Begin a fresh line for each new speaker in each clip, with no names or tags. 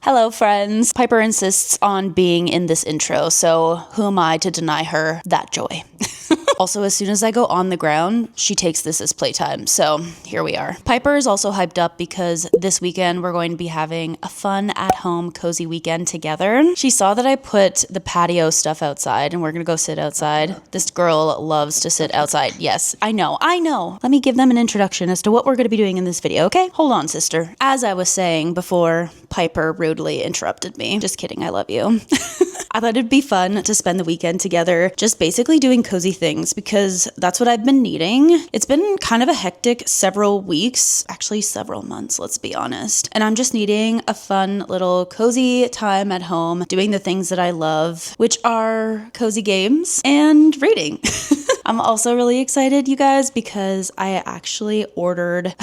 Hello, friends. Piper insists on being in this intro, so who am I to deny her that joy? Also, as soon as I go on the ground, she takes this as playtime, so here we are. Piper is also hyped up because this weekend we're going to be having a fun at-home cozy weekend together. She saw that I put the patio stuff outside and we're gonna go sit outside. This girl loves to sit outside. Yes, I know. Let me give them an introduction as to what we're gonna be doing in this video, okay? Hold on, sister. As I was saying before Piper rudely interrupted me. Just kidding, I love you. I thought it'd be fun to spend the weekend together just basically doing cozy things because that's what I've been needing. It's been kind of a hectic several weeks, actually several months, let's be honest. And I'm just needing a fun little cozy time at home doing the things that I love, which are cozy games and reading. I'm also really excited, you guys, because I actually ordered,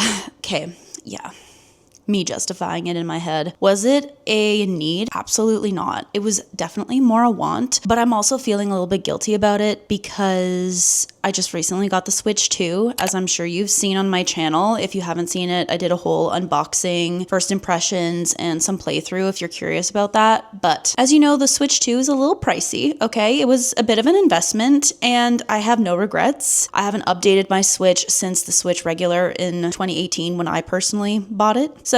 me justifying it in my head. Was it a need? Absolutely not. It was definitely more a want, but I'm also feeling a little bit guilty about it because I just recently got the Switch 2, as I'm sure you've seen on my channel. If you haven't seen it, I did a whole unboxing, first impressions, and some playthrough if you're curious about that. But as you know, the Switch 2 is a little pricey, okay? It was a bit of an investment and I have no regrets. I haven't updated my Switch since the Switch regular in 2018 when I personally bought it. So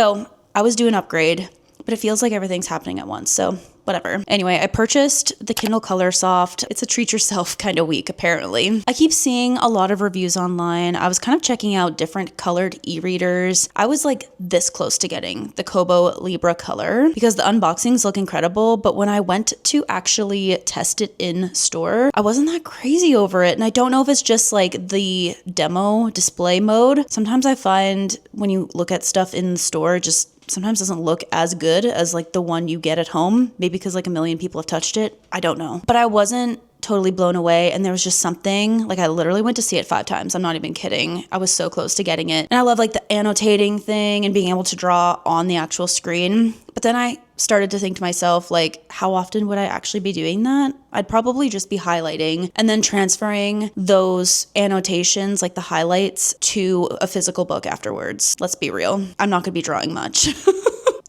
I was due an upgrade, but it feels like everything's happening at once, so whatever. Anyway, I purchased the Kindle Colorsoft. It's a treat yourself kind of week, apparently. I keep seeing a lot of reviews online. I was kind of checking out different colored e-readers. I was like this close to getting the Kobo Libra color because the unboxings look incredible, but when I went to actually test it in store, I wasn't that crazy over it. And I don't know if it's just like the demo display mode. Sometimes I find when you look at stuff in the store, it just sometimes doesn't look as good as like the one you get at home. Maybe because like a million people have touched it. I don't know. But I wasn't totally blown away, and there was just something, like I literally went to see it 5 times. I'm not even kidding. I was so close to getting it. And I love like the annotating thing and being able to draw on the actual screen. But then I started to think to myself, like, how often would I actually be doing that? I'd probably just be highlighting and then transferring those annotations, like the highlights, to a physical book afterwards. Let's be real. I'm not gonna be drawing much.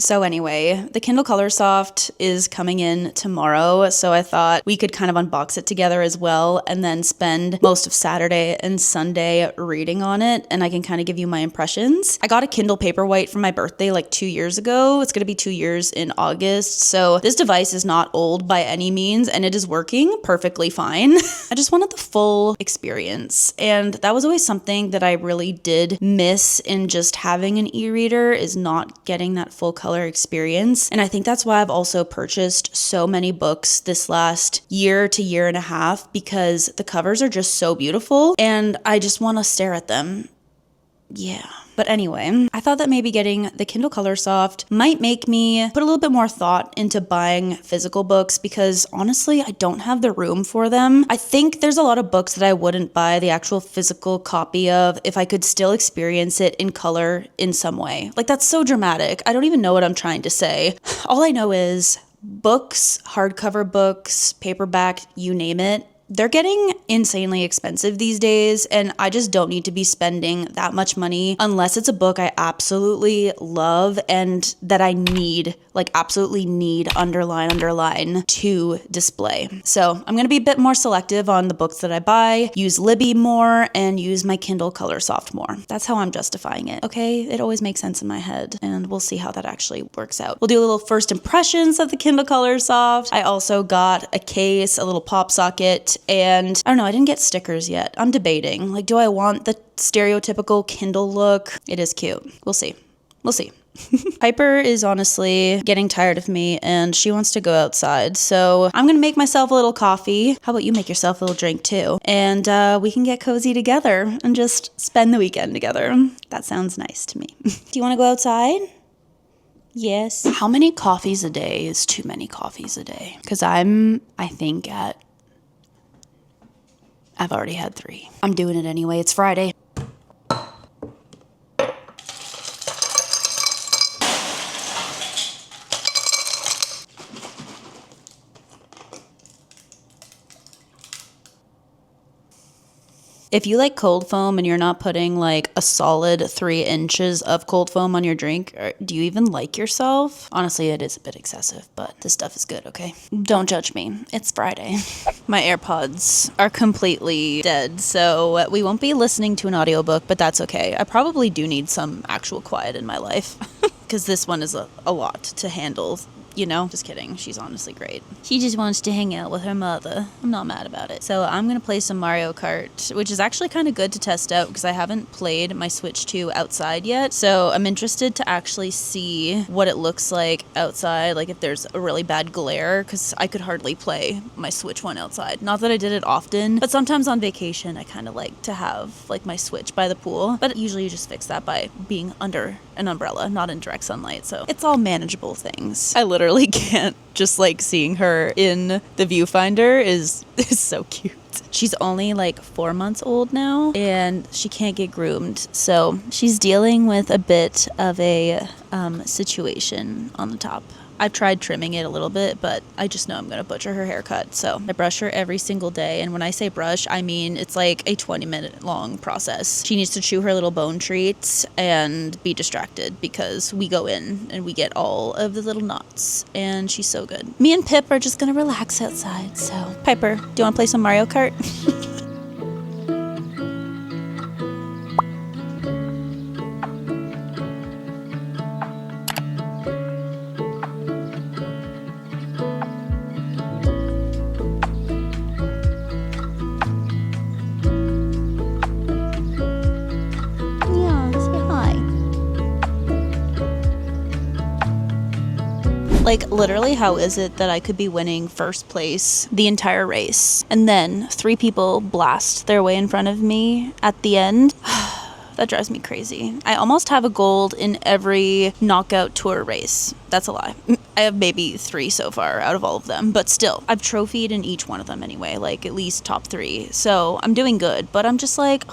So anyway, the Kindle Colorsoft is coming in tomorrow, so I thought we could kind of unbox it together as well and then spend most of Saturday and Sunday reading on it, and I can kind of give you my impressions. I got a Kindle Paperwhite for my birthday like 2 years ago. It's going to be 2 years in August, so this device is not old by any means, and it is working perfectly fine. I just wanted the full experience, and that was always something that I really did miss in just having an e-reader, is not getting that full color experience. And I think that's why I've also purchased so many books this last year to year and a half, because the covers are just so beautiful and I just want to stare at them. Yeah. But anyway, I thought that maybe getting the Kindle Colorsoft might make me put a little bit more thought into buying physical books, because honestly, I don't have the room for them. I think there's a lot of books that I wouldn't buy the actual physical copy of if I could still experience it in color in some way. Like, that's so dramatic. I don't even know what I'm trying to say. All I know is books, hardcover books, paperback, you name it, they're getting insanely expensive these days, and I just don't need to be spending that much money unless it's a book I absolutely love and that I need, like absolutely need, underline, to display. So I'm gonna be a bit more selective on the books that I buy, use Libby more, and use my Kindle Colorsoft more. That's how I'm justifying it, okay? It always makes sense in my head, and we'll see how that actually works out. We'll do a little first impressions of the Kindle Colorsoft. I also got a case, a little pop socket, and I don't know, I didn't get stickers yet. I'm debating. Like, do I want the stereotypical Kindle look? It is cute. We'll see. We'll see. Piper is honestly getting tired of me and she wants to go outside. So I'm gonna make myself a little coffee. How about you make yourself a little drink too? And we can get cozy together and just spend the weekend together. That sounds nice to me. Do you wanna go outside? Yes. How many coffees a day is too many coffees a day? Because I think I've already had 3. I'm doing it anyway. It's Friday. If you like cold foam and you're not putting like a solid 3 inches of cold foam on your drink, do you even like yourself? Honestly, it is a bit excessive, but this stuff is good, okay? Don't judge me. It's Friday. My AirPods are completely dead, so we won't be listening to an audiobook, but that's okay. I probably do need some actual quiet in my life because this one is a lot to handle. You know, just kidding. She's honestly great. She just wants to hang out with her mother. I'm not mad about it. So I'm going to play some Mario Kart, which is actually kind of good to test out because I haven't played my Switch 2 outside yet. So I'm interested to actually see what it looks like outside, like if there's a really bad glare, because I could hardly play my Switch 1 outside. Not that I did it often, but sometimes on vacation I kind of like to have like my Switch by the pool. But usually you just fix that by being under an umbrella, not in direct sunlight. So it's all manageable things. I literally can't, just like seeing her in the viewfinder is so cute. She's only like 4 months old now and she can't get groomed. So she's dealing with a bit of a situation on the top. I've tried trimming it a little bit, but I just know I'm going to butcher her haircut. So I brush her every single day. And when I say brush, I mean it's like a 20-minute long process. She needs to chew her little bone treats and be distracted because we go in and we get all of the little knots. And she's so good. Me and Pip are just going to relax outside. So Piper, do you want to play some Mario Kart? Like, literally, how is it that I could be winning first place the entire race and then 3 people blast their way in front of me at the end? That drives me crazy. I almost have a gold in every knockout tour race. That's a lie. I have maybe 3 so far out of all of them, but still, I've trophied in each one of them anyway, like at least top 3. So I'm doing good, but I'm just like,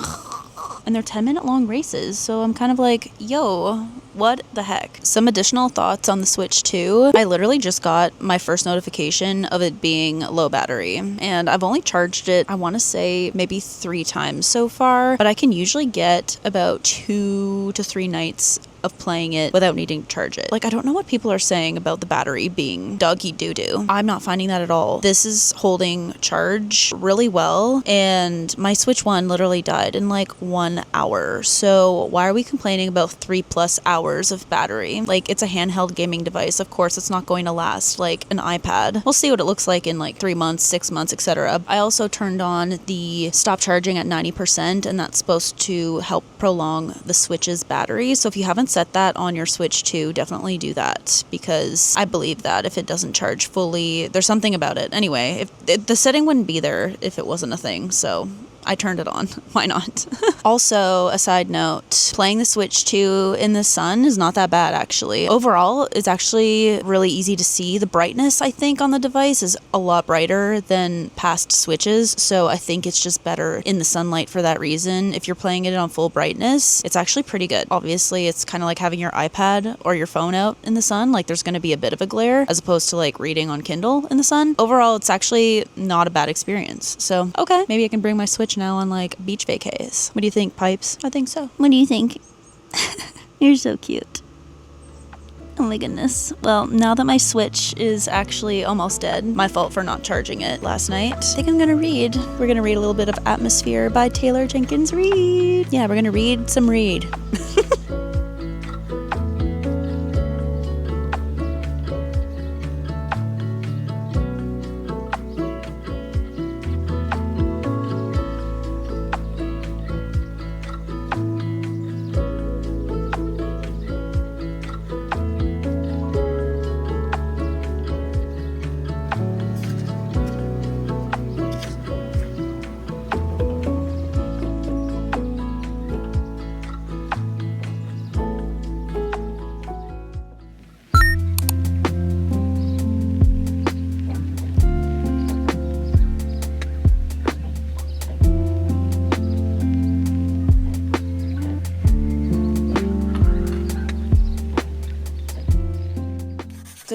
and they're 10-minute long races. So I'm kind of like, yo, what the heck? Some additional thoughts on the Switch 2. I literally just got my first notification of it being low battery, and I've only charged it, I want to say maybe 3 times so far, but I can usually get about 2 to 3 nights of playing it without needing to charge it. Like, I don't know what people are saying about the battery being doggy doo-doo. I'm not finding that at all. This is holding charge really well, and my Switch 1 literally died in like 1 hour. So why are we complaining about 3+ hours of battery? Like, it's a handheld gaming device. Of course, it's not going to last like an iPad. We'll see what it looks like in like 3 months, 6 months, etc. I also turned on the stop charging at 90%, and that's supposed to help prolong the Switch's battery. So if you haven't set that on your Switch 2, definitely do that, because I believe that if it doesn't charge fully, there's something about it. Anyway, if the setting wouldn't be there if it wasn't a thing, so I turned it on. Why not? Also, a side note, playing the Switch 2 in the sun is not that bad, actually. Overall, it's actually really easy to see. The brightness, I think, on the device is a lot brighter than past Switches, so I think it's just better in the sunlight for that reason. If you're playing it on full brightness, it's actually pretty good. Obviously, it's kind of like having your iPad or your phone out in the sun. Like, there's going to be a bit of a glare, as opposed to, like, reading on Kindle in the sun. Overall, it's actually not a bad experience. So, okay, maybe I can bring my Switch now on like beach vacays. What do you think, Pipes? I think so. What do you think? You're so cute. Oh my goodness. Well, now that my Switch is actually almost dead, my fault for not charging it last night, I think I'm gonna read. We're gonna read a little bit of Atmosphere by Taylor Jenkins Reid. Yeah, we're gonna read some Reid.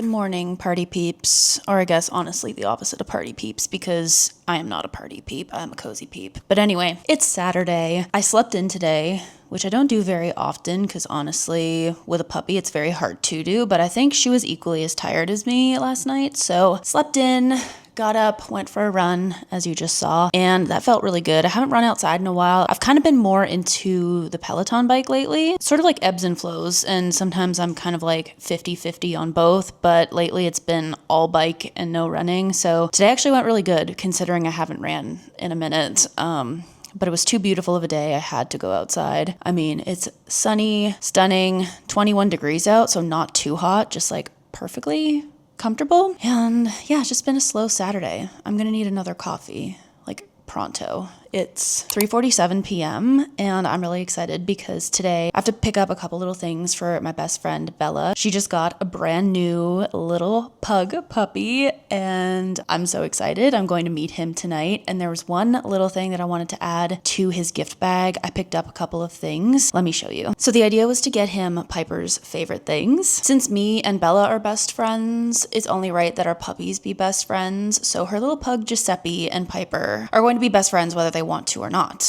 Good morning, party peeps. Or I guess honestly the opposite of party peeps, because I am not a party peep, I'm a cozy peep. But anyway, it's Saturday. I slept in today, which I don't do very often because honestly, with a puppy, it's very hard to do. But I think she was equally as tired as me last night. So slept in, got up, went for a run, as you just saw, and that felt really good. I haven't run outside in a while. I've kind of been more into the Peloton bike lately. It's sort of like ebbs and flows, and sometimes I'm kind of like 50-50 on both, but lately it's been all bike and no running. So today actually went really good, considering I haven't ran in a minute. But it was too beautiful of a day. I had to go outside. I mean, it's sunny, stunning, 21 degrees out, so not too hot, just like perfectly comfortable. And yeah, it's just been a slow Saturday. I'm gonna need another coffee, like pronto. It's 3:47 p.m. and I'm really excited because today I have to pick up a couple little things for my best friend, Bella. She just got a brand new little pug puppy and I'm so excited. I'm going to meet him tonight. And there was one little thing that I wanted to add to his gift bag. I picked up a couple of things. Let me show you. So the idea was to get him Piper's favorite things. Since me and Bella are best friends, it's only right that our puppies be best friends. So her little pug Giuseppe and Piper are going to be best friends whether they want to or not.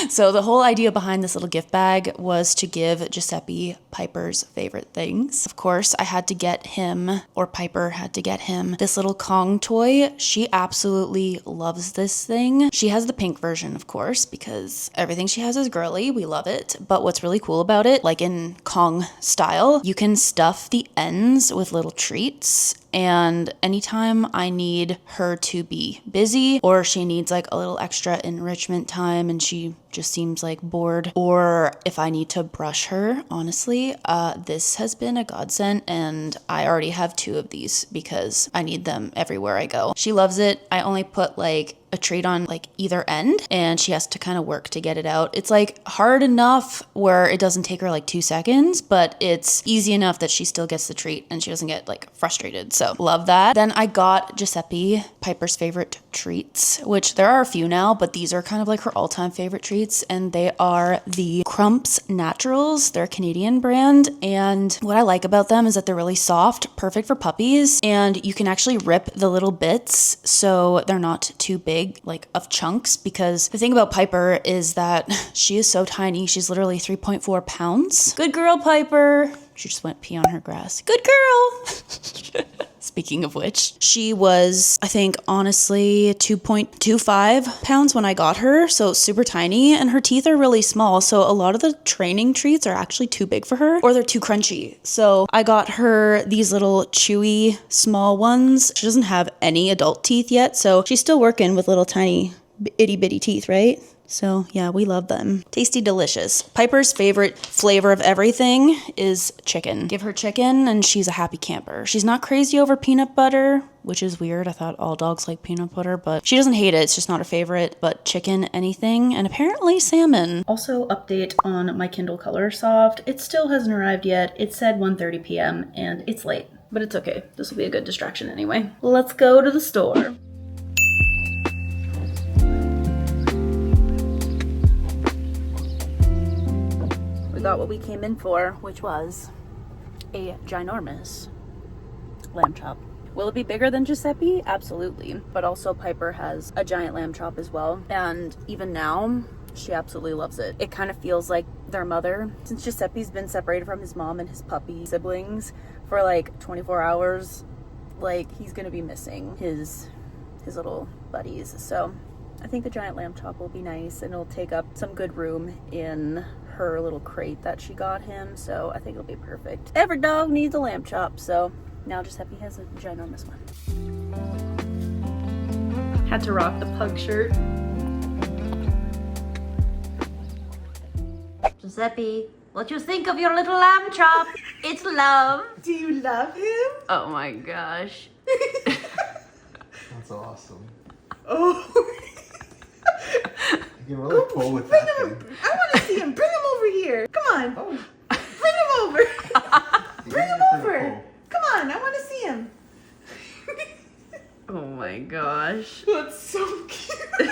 So the whole idea behind this little gift bag was to give Giuseppe Piper's favorite things. Of course, I had to get him, or Piper had to get him, this little Kong toy. She absolutely loves this thing. She has the pink version, of course, because everything she has is girly. We love it. But what's really cool about it, like in Kong style, you can stuff the ends with little treats. And anytime I need her to be busy or she needs like a little extra enrichment time and she just seems like bored, or if I need to brush her, honestly, this has been a godsend, and I already have 2 of these because I need them everywhere I go. She loves it. I only put like a treat on like either end and she has to kind of work to get it out. It's like hard enough where it doesn't take her like 2 seconds, but it's easy enough that she still gets the treat and she doesn't get like frustrated. So love that. Then I got Giuseppe Piper's favorite treats, which there are a few now, but these are kind of like her all-time favorite treats, and they are the Crumps Naturals. They're a Canadian brand, and what I like about them is that they're really soft, perfect for puppies, and you can actually rip the little bits so they're not too big like of chunks, because the thing about Piper is that she is so tiny. She's literally 3.4 pounds. Good girl, Piper. She just went pee on her grass. Good girl. Speaking of which, she was, I think, honestly, 2.25 pounds when I got her, so super tiny, and her teeth are really small, so a lot of the training treats are actually too big for her, or they're too crunchy. So I got her these little chewy, small ones. She doesn't have any adult teeth yet, so she's still working with little tiny itty bitty teeth, right? So yeah, we love them. Tasty, delicious. Piper's favorite flavor of everything is chicken. Give her chicken and she's a happy camper. She's not crazy over peanut butter, which is weird. I thought all dogs like peanut butter, but she doesn't hate it. It's just not her favorite. But chicken, anything, and apparently salmon. Also, update on my Kindle Colorsoft. It still hasn't arrived yet. It said 1:30 p.m. and it's late, but it's okay. This will be a good distraction anyway. Let's go to the store. We got what we came in for, which was a ginormous lamb chop. Will it be bigger than Giuseppe? Absolutely. But also Piper has a giant lamb chop as well. And even now, she absolutely loves it. It kind of feels like their mother. Since Giuseppe's been separated from his mom and his puppy siblings for like 24 hours, like he's gonna be missing his little buddies. So I think the giant lamb chop will be nice and it'll take up some good room in her little crate that she got him, so I think it'll be perfect. Every dog needs a lamb chop, so now Giuseppe has a ginormous one. Had to rock the pug shirt. Giuseppe, what you think of your little lamb chop? It's love.
Do you love him?
Oh my gosh.
That's awesome.
Oh.
You can really pull with that thing.
I want to see him. Bring him over here. Come on.
Oh.
Bring him over. Bring him over.
Pull.
Come on. I want to see him.
Oh my gosh.
That's so cute.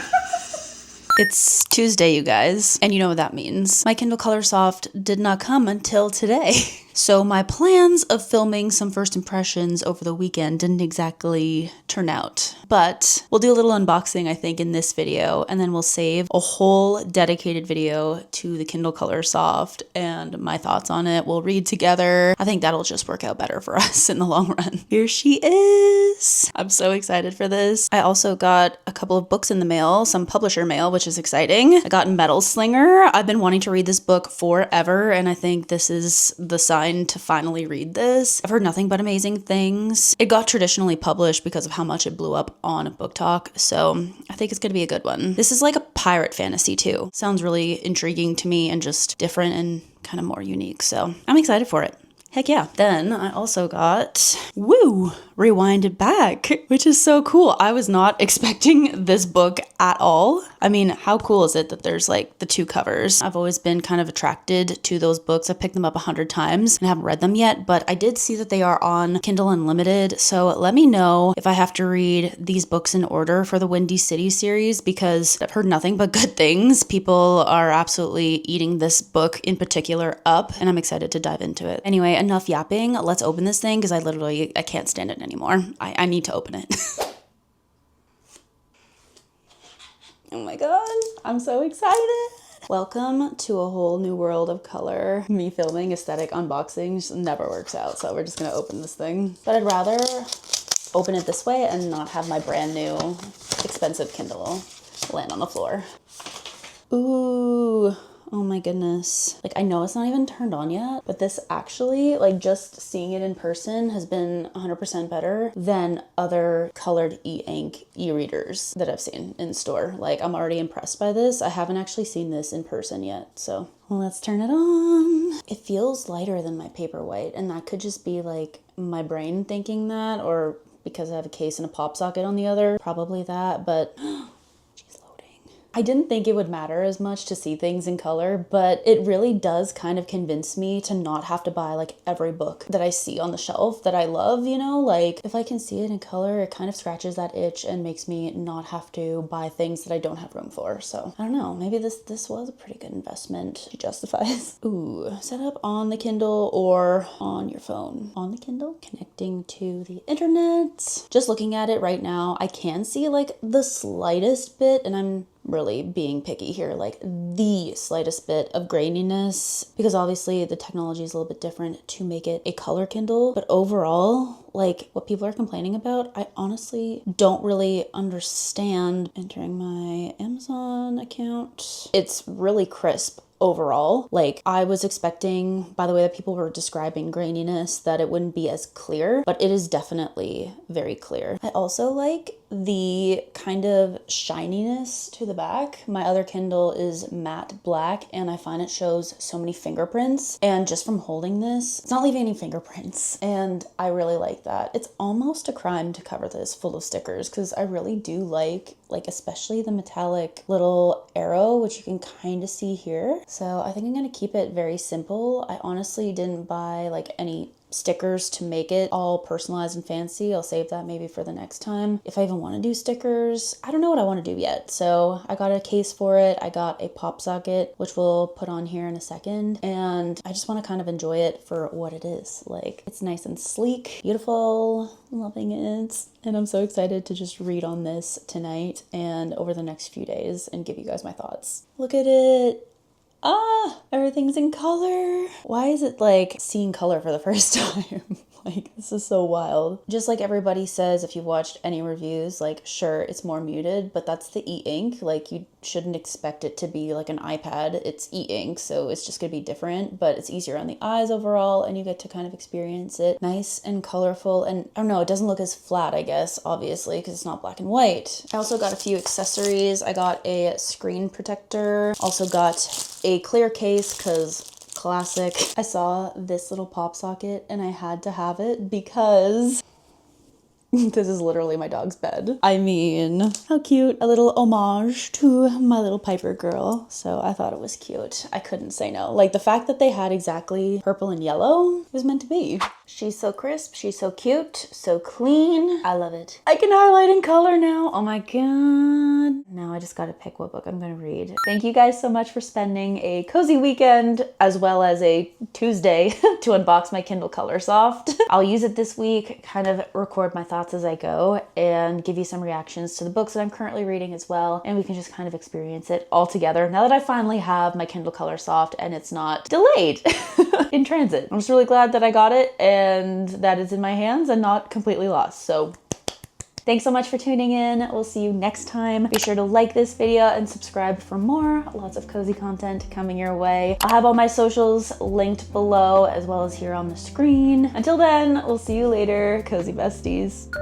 It's Tuesday, you guys, and you know what that means. My Kindle Colorsoft did not come until today. So my plans of filming some first impressions over the weekend didn't exactly turn out, but we'll do a little unboxing, I think, in this video, and then we'll save a whole dedicated video to the Kindle Colorsoft and my thoughts on it. We'll read together. I think that'll just work out better for us in the long run. Here she is. I'm so excited for this. I also got a couple of books in the mail, some publisher mail, which is exciting. I got Metal Slinger. I've been wanting to read this book forever, and I think this is the sign to finally read this. I've heard nothing but amazing things. It got traditionally published because of how much it blew up on Book Talk, so I think it's gonna be a good one. This is like a pirate fantasy too. Sounds really intriguing to me and just different and kind of more unique, so I'm excited for it. Heck yeah. Then I also got, Rewinded Back, which is so cool. I was not expecting this book at all. I mean, how cool is it that there's like the two covers? I've always been kind of attracted to those books. I've picked them up 100 times and haven't read them yet, but I did see that they are on Kindle Unlimited. So let me know if I have to read these books in order for the Windy City series, because I've heard nothing but good things. People are absolutely eating this book in particular up, and I'm excited to dive into it. Anyway, enough yapping. Let's open this thing because I can't stand it anymore. I need to open it. Oh my god, I'm so excited. Welcome to a whole new world of color. Me filming aesthetic unboxings never works out, so we're just gonna open this thing. But I'd rather open it this way and not have my brand new expensive Kindle land on the floor. Ooh. Oh my goodness. Like, I know it's not even turned on yet, but this actually, like, just seeing it in person has been 100% better than other colored e-ink e-readers that I've seen in store. Like, I'm already impressed by this. I haven't actually seen this in person yet, so let's turn it on. It feels lighter than my Paperwhite, and that could just be like my brain thinking that, or because I have a case and a pop socket on the other. Probably that, but I didn't think it would matter as much to see things in color, but it really does kind of convince me to not have to buy like every book that I see on the shelf that I love, you know? Like, if I can see it in color, it kind of scratches that itch and makes me not have to buy things that I don't have room for. So I don't know, maybe this was a pretty good investment. It justifies. Ooh, set up on the Kindle or on your phone. On the Kindle, connecting to the internet. Just looking at it right now, I can see like the slightest bit, and I'm really being picky here, like the slightest bit of graininess, because obviously the technology is a little bit different to make it a color Kindle. But overall, like, what people are complaining about, I honestly don't really understand. Entering my Amazon account. It's really crisp overall. Like, I was expecting, by the way that people were describing graininess, that it wouldn't be as clear, but it is definitely very clear. I also like the kind of shininess to the back. My other Kindle is matte black, and I find it shows so many fingerprints, and just from holding this, it's not leaving any fingerprints, and I really like that. It's almost a crime to cover this full of stickers, because I really do like especially the metallic little arrow, which you can kind of see here. So I think I'm gonna keep it very simple. I honestly didn't buy like any stickers to make it all personalized and fancy. I'll save that maybe for the next time. If I even want to do stickers, I don't know what I want to do yet. So I got a case for it. I got a pop socket, which we'll put on here in a second. And I just want to kind of enjoy it for what it is. Like, it's nice and sleek, beautiful, loving it. And I'm so excited to just read on this tonight and over the next few days and give you guys my thoughts. Look at it. Ah, everything's in color. Why is it like seeing color for the first time? Like, this is so wild. Just like everybody says, if you've watched any reviews, like, sure, it's more muted, but that's the e-ink. Like, you shouldn't expect it to be like an iPad. It's e-ink, so it's just gonna be different, but it's easier on the eyes overall, and you get to kind of experience it nice and colorful. And I don't know, it doesn't look as flat, I guess, obviously, because it's not black and white. I also got a few accessories. I got a screen protector, also got a clear case, because classic. I saw this little pop socket and I had to have it because this is literally my dog's bed. I mean, how cute. A little homage to my little Piper girl. So I thought it was cute. I couldn't say no. Like, the fact that they had exactly purple and yellow was meant to be. She's so crisp, she's so cute, so clean. I love it. I can highlight in color now. Oh my God. Now I just gotta pick what book I'm gonna read. Thank you guys so much for spending a cozy weekend as well as a Tuesday to unbox my Kindle Colorsoft. I'll use it this week, kind of record my thoughts as I go and give you some reactions to the books that I'm currently reading as well. And we can just kind of experience it all together now that I finally have my Kindle Colorsoft and it's not delayed in transit. I'm just really glad that I got it and that it's in my hands and not completely lost. So thanks so much for tuning in. We'll see you next time. Be sure to like this video and subscribe for more. Lots of cozy content coming your way. I'll have all my socials linked below as well as here on the screen. Until then, we'll see you later, cozy besties.